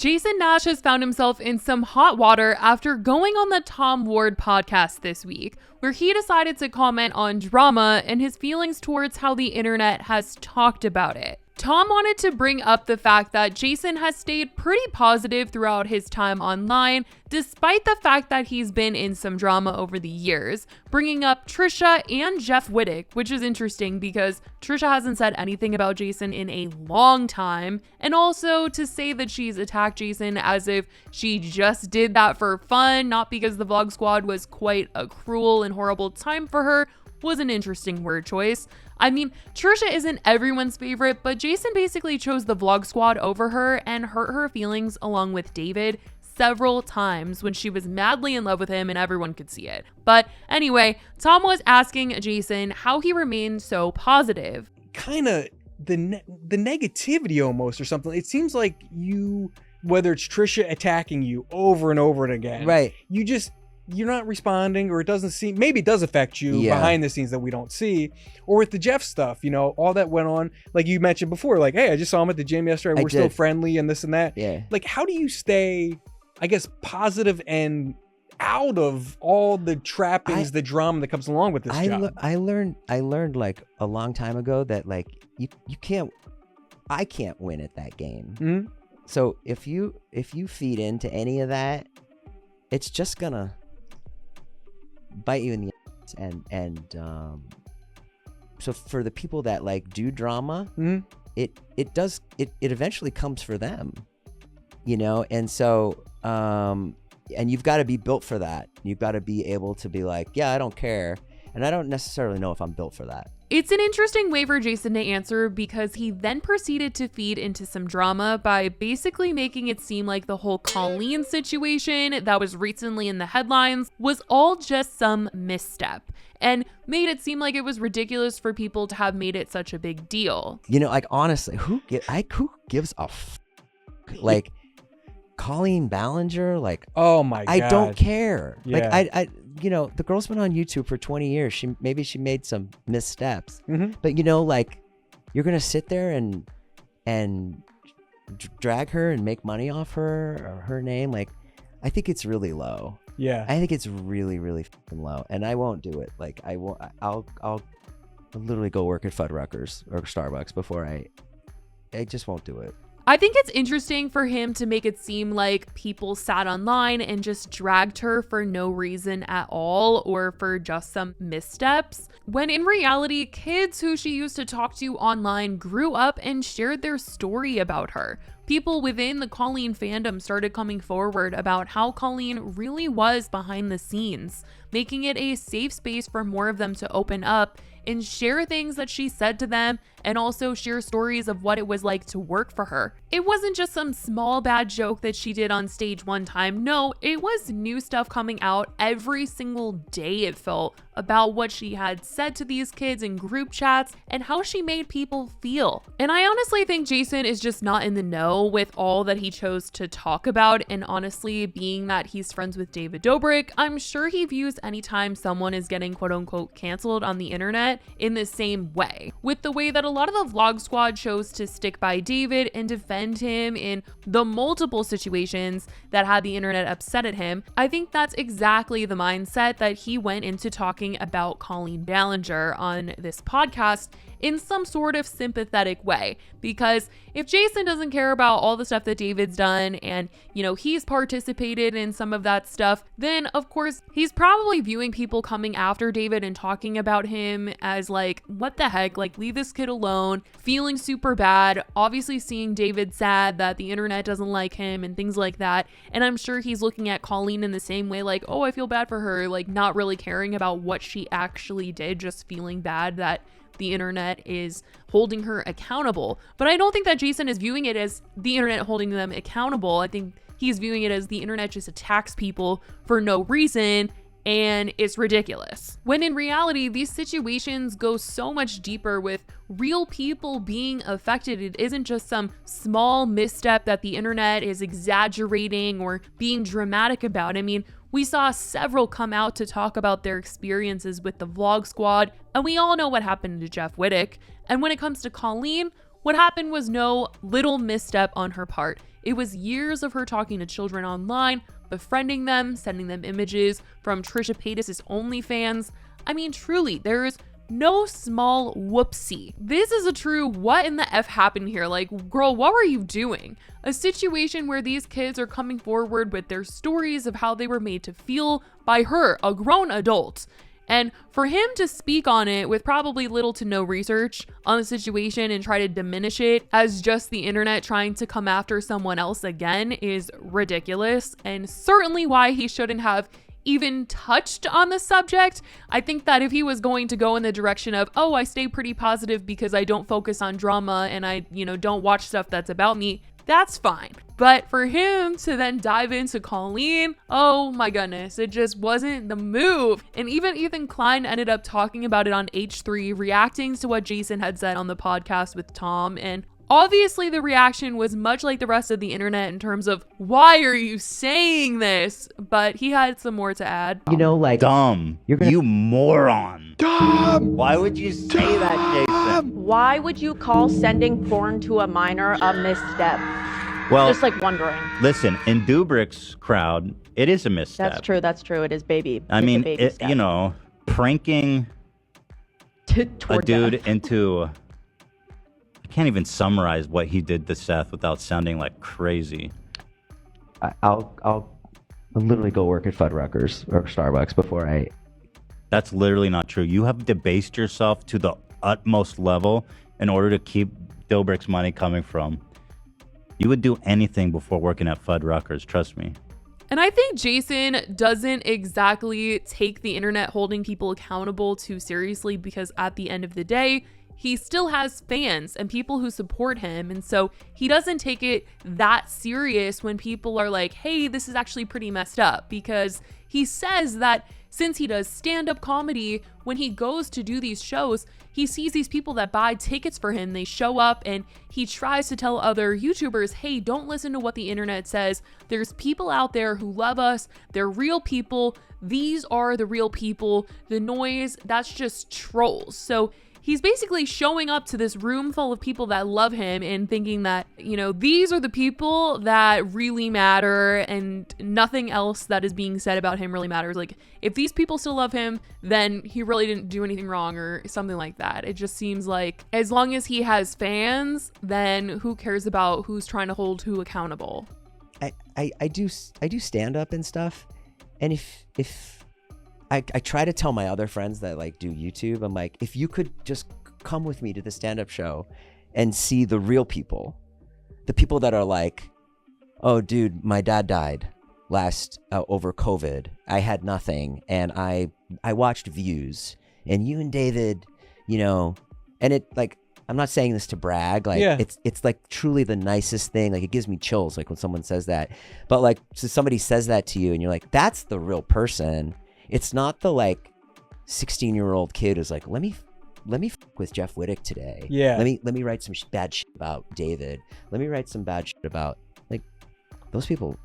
Jason Nash has found himself in some hot water after going on the Tom Ward podcast this week, where he decided to comment on drama and his feelings towards how the internet has talked about it. Tom wanted to bring up the fact that Jason has stayed pretty positive throughout his time online, despite the fact that he's been in some drama over the years, bringing up Trisha and Jeff Wittek, which is interesting because Trisha hasn't said anything about Jason in a long time, and also to say that she's attacked Jason as if she just did that for fun, not because the Vlog Squad was quite a cruel and horrible time for her, was an interesting word choice. I mean, Trisha isn't everyone's favorite, but Jason basically chose the Vlog Squad over her and hurt her feelings along with David several times when she was madly in love with him and everyone could see it. But anyway, Tom was asking Jason how he remained so positive. Kind of the negativity almost or something. It seems like you, whether it's Trisha attacking you over and over and again, right? You're not responding, or it doesn't seem, maybe it does affect you behind the scenes that we don't see. Or with the Jeff stuff, you know, all that went on, like you mentioned before, like, hey, I just saw him at the gym yesterday, we're still friendly and this and that. Yeah. Like, how do you stay, I guess, positive and out of all the trappings, the drama that comes along with this job? I learned like a long time ago that like I can't win at that game. Mm-hmm. So if you feed into any of that, it's just gonna bite you in the ass. And so for the people that like do drama, it eventually comes for them, you know. And so and you've got to be built for that. You've got to be able to be like, yeah, I don't care, and I don't necessarily know if I'm built for that. It's an interesting way for Jason to answer because he then proceeded to feed into some drama by basically making it seem like the whole Colleen situation that was recently in the headlines was all just some misstep, and made it seem like it was ridiculous for people to have made it such a big deal. You know, like honestly, who gives a like Colleen Ballinger? Like, oh my God, I don't care. Yeah. Like I you know, the girl's been on YouTube for 20 years. She made some missteps, but you know, like you're gonna sit there and drag her and make money off her or her name. Like, I think it's really low. Yeah, I think it's really, really fucking low, and I won't do it. Like, I won't. I'll literally go work at Fuddruckers or Starbucks before I just won't do it. I think it's interesting for him to make it seem like people sat online and just dragged her for no reason at all or for just some missteps, when in reality, kids who she used to talk to online grew up and shared their story about her. People within the Colleen fandom started coming forward about how Colleen really was behind the scenes, making it a safe space for more of them to open up and share things that she said to them, and also share stories of what it was like to work for her. It wasn't just some small bad joke that she did on stage one time. No, it was new stuff coming out every single day, it felt, about what she had said to these kids in group chats and how she made people feel. And I honestly think Jason is just not in the know with all that he chose to talk about, and honestly, being that he's friends with David Dobrik, I'm sure he views anytime someone is getting quote unquote canceled on the internet in the same way, with the way that a lot of the Vlog Squad chose to stick by David and defend him in the multiple situations that had the internet upset at him. I think that's exactly the mindset that he went into talking about Colleen Ballinger on this podcast in some sort of sympathetic way, because if Jason doesn't care about all the stuff that David's done and, you know, he's participated in some of that stuff, then of course he's probably viewing people coming after David and talking about him as like, what the heck, like leave this kid alone, feeling super bad, obviously seeing David sad that the internet doesn't like him and things like that. And I'm sure he's looking at Colleen in the same way, like, oh, I feel bad for her, like not really caring about what she actually did, just feeling bad that the internet is holding her accountable. But I don't think that Jason is viewing it as the internet holding them accountable. I think he's viewing it as the internet just attacks people for no reason, and it's ridiculous. When in reality, these situations go so much deeper with real people being affected. It isn't just some small misstep that the internet is exaggerating or being dramatic about. I mean, we saw several come out to talk about their experiences with the Vlog Squad, and we all know what happened to Jeff Wittek. And when it comes to Colleen, What happened was no little misstep on her part. It was years of her talking to children online, befriending them, sending them images from Trisha Paytas' OnlyFans. I mean, truly, there is no small whoopsie. This is a true what in the F happened here? Like, girl, what were you doing? A situation where these kids are coming forward with their stories of how they were made to feel by her, a grown adult. And for him to speak on it with probably little to no research on the situation and try to diminish it as just the internet trying to come after someone else again is ridiculous, and certainly why he shouldn't have even touched on the subject. I think that if he was going to go in the direction of, oh, I stay pretty positive because I don't focus on drama and I, don't watch stuff that's about me, that's fine. But for him to then dive into Colleen, oh my goodness, it just wasn't the move. And even Klein ended up talking about it on H3, reacting to what Jason had said on the podcast with Tom. And obviously the reaction was much like the rest of the internet in terms of, why are you saying this? But he had some more to add. Dumb. You moron. Dumb. Why would you say that, Jason? Why would you call sending porn to a minor a misstep? Well, just wondering. Listen, in Dubrick's crowd, it is a misstep. That's true. It is baby. I mean, pranking a dude into... I can't even summarize what he did to Seth without sounding like crazy. I'll literally go work at Fuddruckers or Starbucks before I... That's literally not true. You have debased yourself to the utmost level in order to keep Dilbrick's money coming from. You would do anything before working at Fuddruckers, trust me. And I think Jason doesn't exactly take the internet holding people accountable too seriously, because at the end of the day, he still has fans and people who support him. And so he doesn't take it that serious when people are like, hey, this is actually pretty messed up, because he says that since he does stand-up comedy, when he goes to do these shows, he sees these people that buy tickets for him. They show up and he tries to tell other YouTubers, hey, don't listen to what the internet says. There's people out there who love us. They're real people. These are the real people. The noise, that's just trolls. So he's basically showing up to this room full of people that love him and thinking that, these are the people that really matter and nothing else that is being said about him really matters. Like, if these people still love him, then he really didn't do anything wrong or something like that. It just seems like as long as he has fans, then who cares about who's trying to hold who accountable? I do stand up and stuff. And if I try to tell my other friends that do YouTube, I'm like, if you could just come with me to the stand-up show and see the real people, the people that are like, oh dude, my dad died over COVID. I had nothing. And I watched Views and you and David, and it I'm not saying this to brag. It's truly the nicest thing. It gives me chills. When someone says that, but so somebody says that to you and you're like, that's the real person. It's not the 16-year-old kid who's like, let me f with Jeff Wittick today. Yeah. Let me write some bad shit about David. Let me write some bad shit about those people.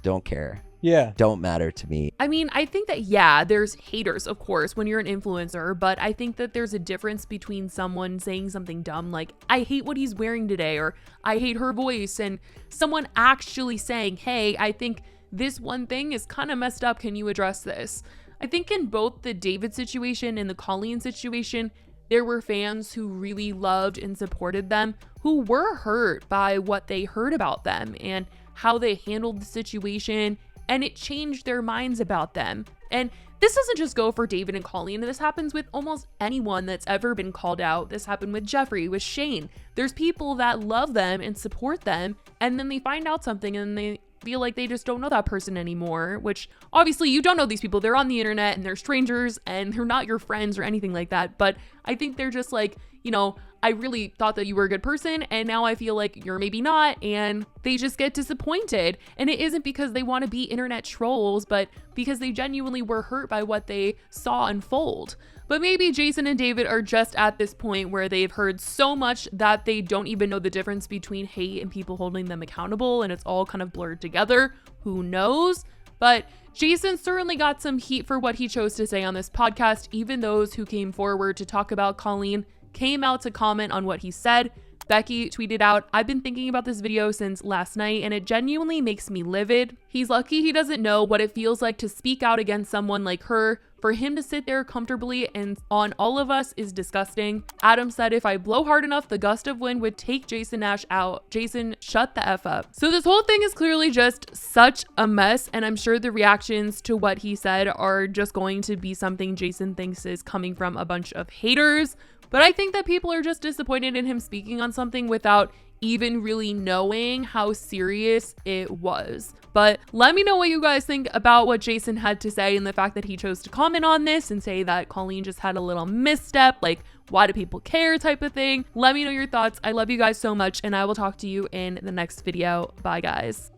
Don't care. Yeah. Don't matter to me. I mean, I think that, there's haters, of course, when you're an influencer, but I think that there's a difference between someone saying something dumb like, I hate what he's wearing today, or I hate her voice, and someone actually saying, hey, I think this one thing is kind of messed up. Can you address this? I think in both the David situation and the Colleen situation, there were fans who really loved and supported them, who were hurt by what they heard about them and how they handled the situation, and it changed their minds about them. And this doesn't just go for David and Colleen. This happens with almost anyone that's ever been called out. This happened with Jeffrey, with Shane. There's people that love them and support them, and then they find out something and they feel like they just don't know that person anymore, which obviously you don't know these people. They're on the internet and they're strangers and they're not your friends or anything like that. But I think they're just like, I really thought that you were a good person and now I feel like you're maybe not, and they just get disappointed. And it isn't because they want to be internet trolls, but because they genuinely were hurt by what they saw unfold. But maybe Jason and David are just at this point where they've heard so much that they don't even know the difference between hate and people holding them accountable, and it's all kind of blurred together. Who knows? But Jason certainly got some heat for what he chose to say on this podcast. Even those who came forward to talk about Colleen came out to comment on what he said. Becky tweeted out, "I've been thinking about this video since last night and it genuinely makes me livid. He's lucky he doesn't know what it feels like to speak out against someone like her. For him to sit there comfortably and on all of us is disgusting." Adam said, "If I blow hard enough, the gust of wind would take Jason Nash out. Jason, shut the F up." So this whole thing is clearly just such a mess, and I'm sure the reactions to what he said are just going to be something Jason thinks is coming from a bunch of haters. But I think that people are just disappointed in him speaking on something without even really knowing how serious it was. But let me know what you guys think about what Jason had to say and the fact that he chose to comment on this and say that Colleen just had a little misstep, like why do people care type of thing. Let me know your thoughts. I love you guys so much, and I will talk to you in the next video. Bye guys.